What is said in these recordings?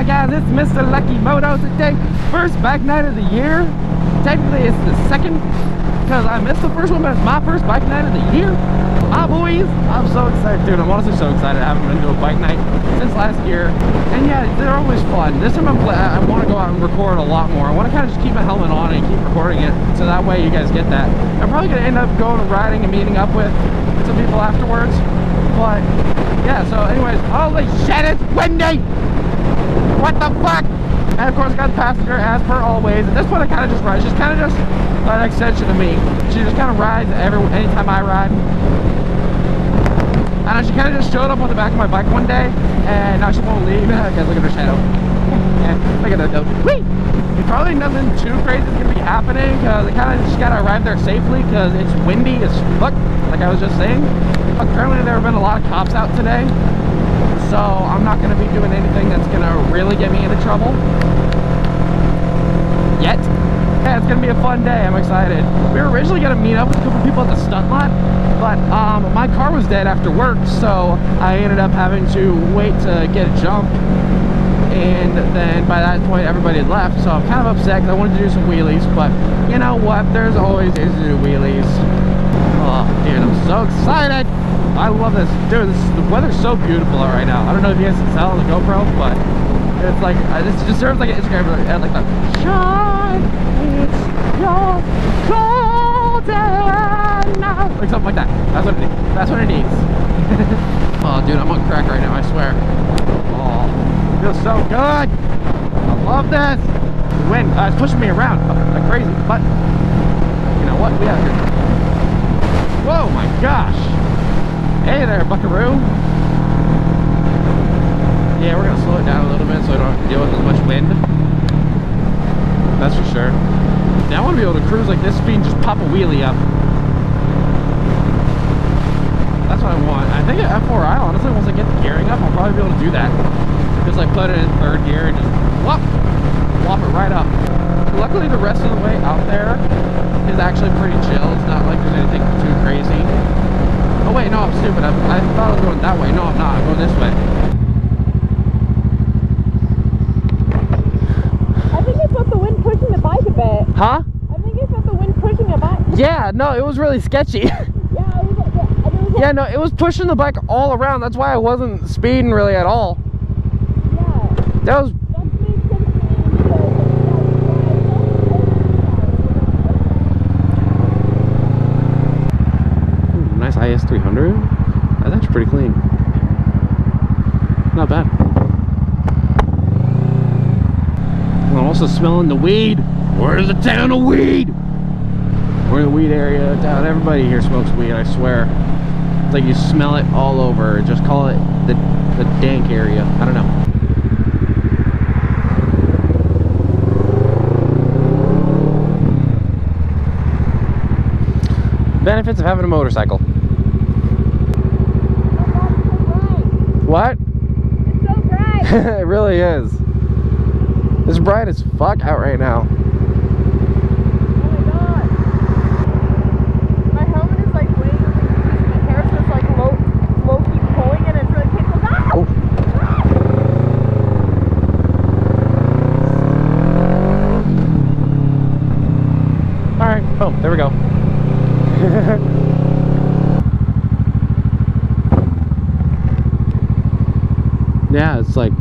Hi guys, it's Mr. Lucky Moto today. First bike night of the year. Technically it's the second because I missed the first one, but it's my first bike night of the year. Hi boys, I'm so excited, dude. I'm honestly so excited. I haven't been to a bike night since last year, and yeah, they're always fun. This time I want to go out and record a lot more. I want to kind of just keep my helmet on and keep recording it, so that way you guys get that. I'm probably gonna end up going and riding and meeting up with some people afterwards, but yeah. So anyways, holy shit, it's windy. What the fuck? And of course, got the passenger as per always. At this point, I kind of just ride. She's kind of just an extension of me. She just kind of rides anytime I ride. And she kind of just showed up on the back of my bike one day, and now she won't leave. Guys, look at her shadow. Yeah, look at that though. Whee! Probably nothing too crazy is gonna be happening because I kind of just gotta arrive there safely because it's windy as fuck, like I was just saying. Apparently, there have been a lot of cops out today. So I'm not going to be doing anything that's going to really get me into trouble yet. Yeah, it's going to be a fun day. I'm excited. We were originally going to meet up with a couple people at the stunt lot, but my car was dead after work, so I ended up having to wait to get a jump, and then by that point everybody had left, so I'm kind of upset because I wanted to do some wheelies, but you know what, there's always ways to do wheelies. Oh dude, I'm so excited. I love this, dude. The weather's so beautiful out right now. I don't know if you guys can tell on the GoPro, but it's like this just serves like an Instagram, like the shine, it's your golden hour, like something like that. That's what it needs. That's what it needs. Oh, dude, I'm on crack right now. I swear. Oh, feels so good. I love this. The wind, it's pushing me around like crazy, but you know what? We out here. Whoa, my gosh. Hey there, buckaroo. Yeah, we're gonna slow it down a little bit so I don't have to deal with as much wind. That's for sure. Now I want to be able to cruise like this speed and just pop a wheelie up. That's what I want. I think at F4I, honestly, once I get the gearing up, I'll probably be able to do that. Just like put it in third gear and just whop it right up. Luckily, the rest of the way out there is actually pretty chill. It's not like there's anything too crazy. Oh wait, no, I'm stupid. I thought I was going that way. No, I'm not. I'm going this way. I think it's with the wind pushing the bike a bit. Huh? I think it's with the wind pushing the bike. Yeah, no, it was really sketchy. Yeah, no, it was pushing the bike all around. That's why I wasn't speeding really at all. Yeah. That was... Nice IS 300. That's actually pretty clean. Not bad. I'm also smelling the weed. Where's the town of weed? We're in the weed area down. Everybody here smokes weed, I swear. It's like you smell it all over. Just call it the dank area. I don't know. Benefits of having a motorcycle. What? It's so bright. It really is. It's bright as fuck out right now. Oh my god. My helmet is like way over my hair, so it's like low-key pulling and it's really painful. Ah! Oh. Alright, boom, there we go. Yeah, it's like,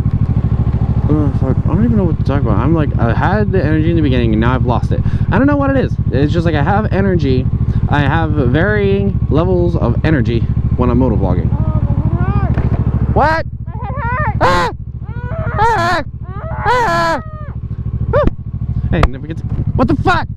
oh fuck, I don't even know what to talk about. I'm like, I had the energy in the beginning and now I've lost it. I don't know what it is. It's just like I have energy. I have varying levels of energy when I'm motovlogging. Oh, my head hurts. What? My head hurts. Ah! Ah! Ah! Ah! Hey, never gets. What the fuck?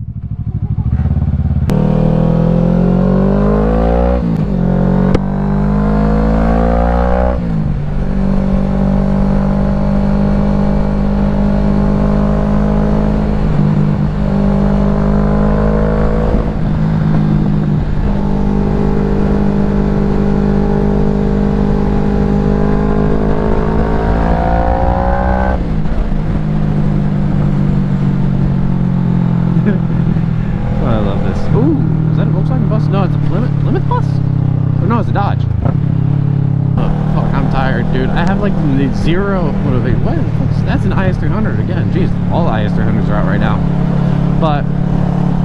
I have like the zero motivation. What? That's an IS300 again. Jeez, all the IS300s are out right now. But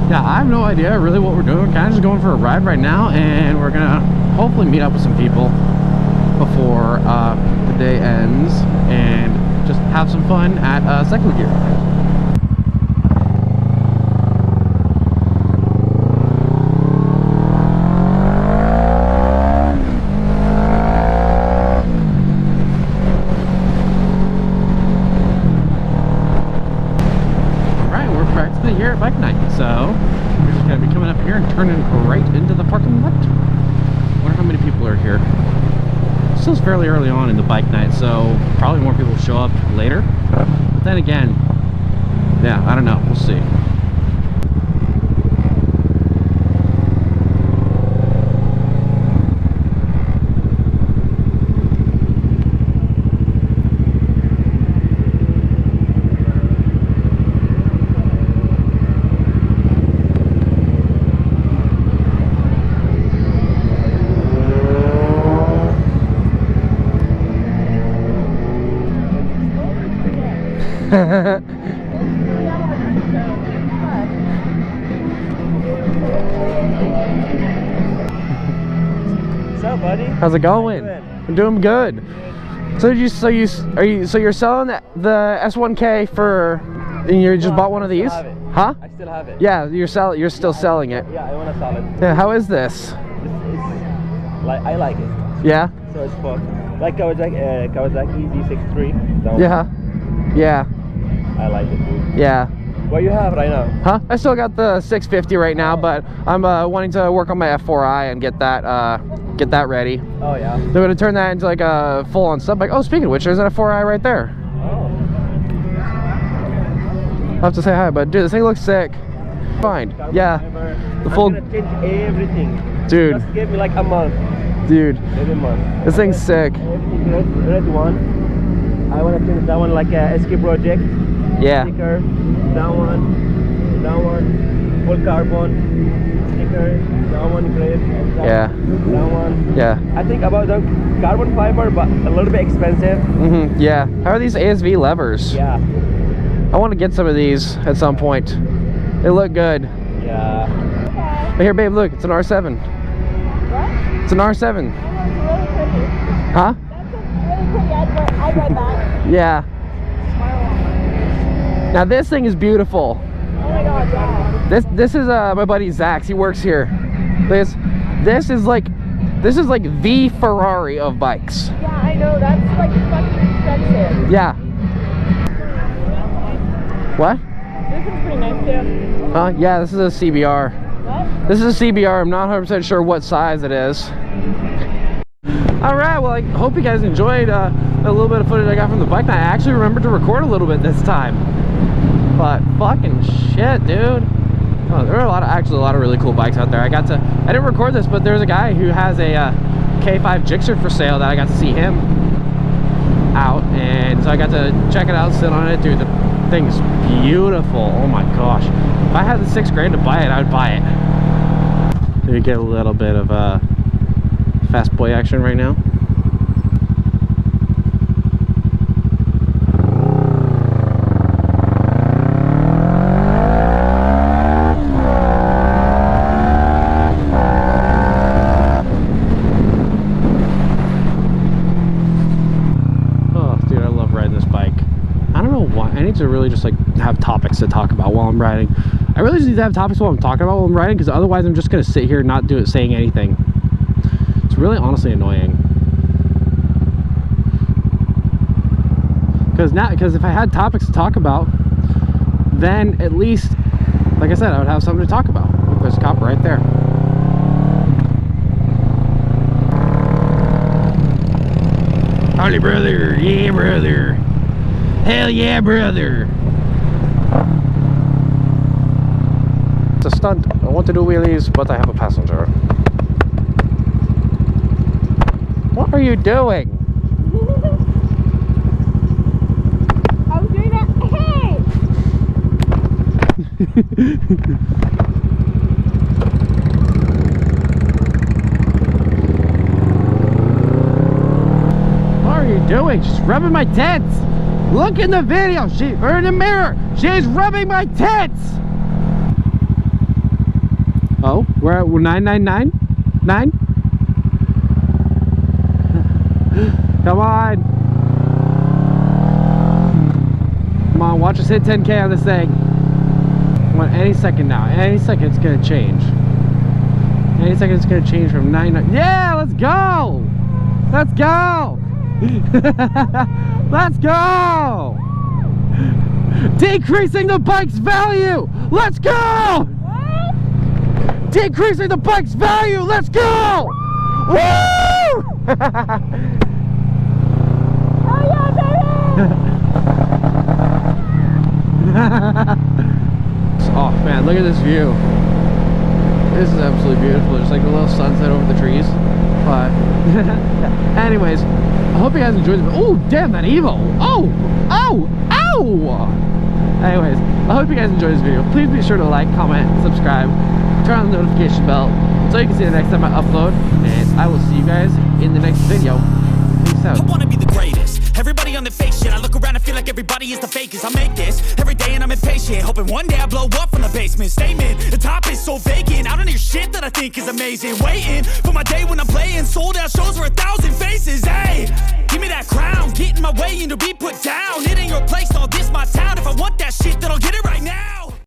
yeah, I have no idea really what we're doing. Kind of just going for a ride right now, and we're gonna hopefully meet up with some people before the day ends and just have some fun at Cycle Gear. Here at bike night, so we're just gonna be coming up here and turning right into the parking lot. Wonder how many people are here. Still fairly early on in the bike night, so probably more people will show up later. But then again, yeah, I don't know. We'll see. What's up, buddy? How's it going? I'm doing good. So you're selling the S1K for, and you just bought one of these? Huh? I still have it. Yeah, you're still selling it. Yeah, I want to sell it. Yeah, how is this? It's like, I like it. Yeah? So it's fun. Like Kawasaki Z63. Yeah. Yeah. I like it, dude. Yeah. What you have right now? Huh? I still got the 650 right now, but I'm wanting to work on my F4i and get that ready. Oh yeah. They're gonna turn that into like a full-on sub bike. Oh, speaking of which, there's an F4i right there. Oh. I'll have to say hi, but dude, this thing looks sick. Fine. Yeah. The full. I'm gonna change everything. Dude. Just give me like a month. Dude. Maybe a month. This thing's sick. Everything red one. I want to change that one like a SK project. Yeah. Sticker. That one, full carbon sticker, that one gray, Yeah. that one. Yeah. I think about the carbon fiber, but a little bit expensive. Yeah. How are these ASV levers? Yeah. I want to get some of these at some point. They look good. Yeah. But here, babe, look, it's an R7. What? It's an R7. That looks really pretty. Huh? That's a really pretty. I'd ride that. Yeah. Now this thing is beautiful. Oh my god, yeah. This is my buddy Zach's. He works here. This is like the Ferrari of bikes. Yeah, I know. That's like fucking expensive. Yeah. What? This is pretty nice too. Yeah, this is a CBR. What? This is a CBR. I'm not 100% sure what size it is. All right. Well, I hope you guys enjoyed a little bit of footage I got from the bike night. I actually remembered to record a little bit this time. But fucking shit, dude. Oh, there are actually a lot of really cool bikes out there. I didn't record this, but there's a guy who has a K5 Gixxer for sale that I got to see him out, and so I got to check it out, sit on it. Dude, the thing's beautiful. Oh my gosh. If I had the $6 grand to buy it, I would buy it. Did you get a little bit of fast boy action right now? To really just like have topics to talk about while I'm riding. I really just need to have topics while I'm talking about while I'm riding, because otherwise I'm just gonna sit here and not saying anything. It's really honestly annoying. Because if I had topics to talk about, then at least, like I said, I would have something to talk about. Oh, there's a cop right there. Howdy, brother. Yeah, brother. Hell yeah, brother. It's a stunt. I want to do wheelies, but I have a passenger. What are you doing? I was doing that. Hey! What are you doing? She's rubbing my tits. Look in the video. Or in the mirror. She's rubbing my tits. Oh, we're at 999? 9? Come on. Come on, watch us hit 10K on this thing. Come on, any second now. Any second it's gonna change. Any second it's gonna change from 99. Yeah, let's go! Let's go! Let's go! Decreasing the bike's value! Let's go! What? Decreasing the bike's value! Let's go! Woo! Oh yeah, baby! Oh man, look at this view. This is absolutely beautiful. There's like a little sunset over the trees. But anyways, I hope you guys enjoyed the video. Oh, damn, that Evo. Oh, ow, ow. Anyways, I hope you guys enjoyed this video. Please be sure to like, comment, subscribe, turn on the notification bell so you can see the next time I upload. And I will see you guys in the next video. Peace out. I wanna be the greatest. Everybody on the fake shit. I look around and feel like everybody is the fakest. I make this every day and I'm impatient, hoping one day I blow up from the basement. Statement, the top is so vacant. I don't hear shit that I think is amazing. Waiting for my day when I'm playing sold out shows for 1,000 faces. Hey, give me that crown, get in my way and to be put down. It ain't your place, no, this my town. If I want that shit, then I'll get it right.